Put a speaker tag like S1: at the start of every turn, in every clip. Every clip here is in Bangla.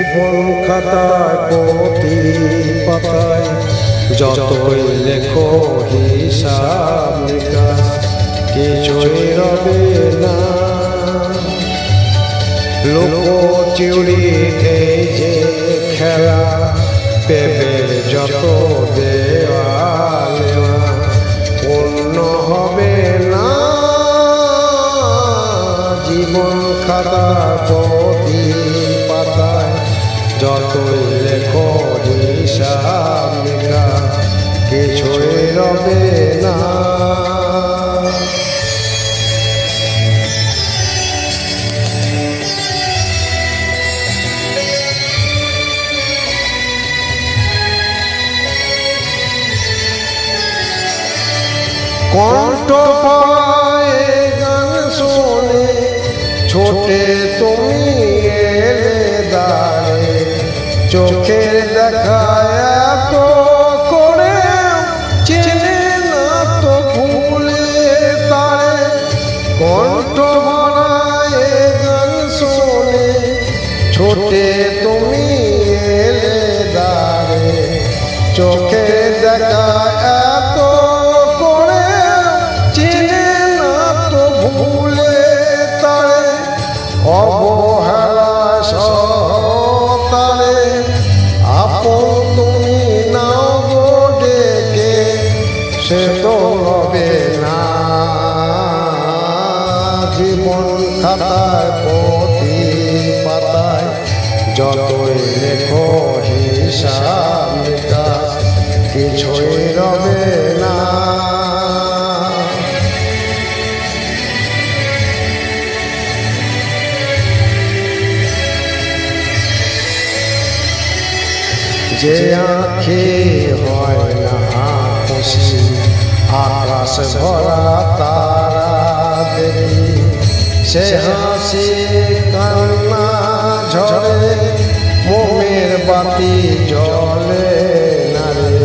S1: জীবন খাতায় প্রতি পাতায় যতই লেখো হিসাব নিকাশ কিছুই রবে না। লুকোচুরি এই যে খেলা, প্রেমের যত দেওয়া নেওয়া পূর্ণ হবে না। জীবন খাতার প্রতি পাতায় যতই লেখো হিসাব নিকাশ কিছুই রবে না। কণ্ঠ পায়ে গান শোনে ছোটে তুমি এলে দাঁড়ে, চোখের দেখা এত করে চেনে না তো ভুলে তারে। কণ্ঠ ভরায় গান শোনে ছোটে তুমি এলে দাঁড়ে, চোখের দেখা এত অবহেলা সতারে আপন তুমি নাও গো ডেকে সে তো হবে না। জীবন খাতায় প্রতি পাতায় যতই লেখো হিসাব নিকাশ কিছুই রবে না। যে আঁখে হয় না খুশি আকাশ ভরা তারা দেখি, সে হাসি কান্না ঝরে মোমের বাতি জ্বলে না রে।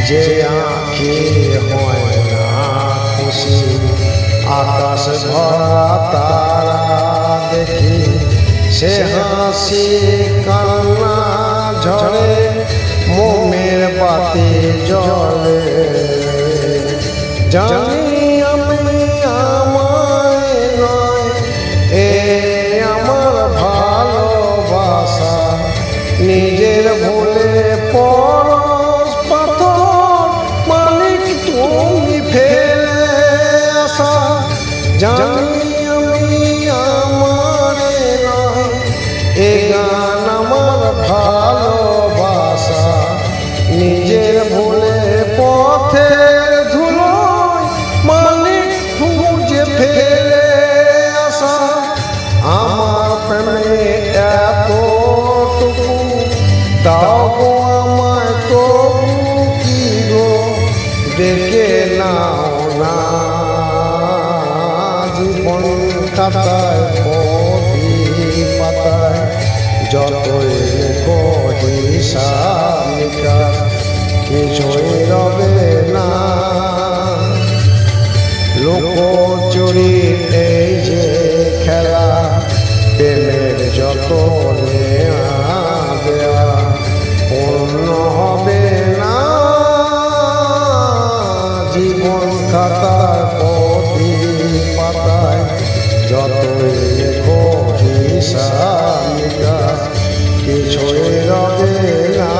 S1: যে আঁখে হয় না খুশি আকাশ ভরা তারা দেখি, সে হাসি কান্না ঝরে মোমের বাতি জ্বলে। জানি আমি আমায় নয় এ আমার ভালোবাসা, নিজের ভুলে পরশ পাথর মালিক তুমি ফেলে আসা। জানি আমি আমার নয় এ গান আমার ভালোবাসা, নিজের ভুলে পথে ধুলোয় মালিক খুঁজে ফেলে আসা। আমার প্রেমে এতটুকু দাও গো আমায় তবু কি গো দেখে নাও না। জীবন খাতায় প্রতি পাতায় যতই লেখো হিসাব নিকাশ কিছুই রবে না। লুকোচুরি এই যে খেলা, প্রেমের যত নেওয়া দেওয়া পূর্ণ হবে না। জীবন খাতার প্রতি পাতায় যতই লেখো হিসাব নিকাশ কিছুই রবে না।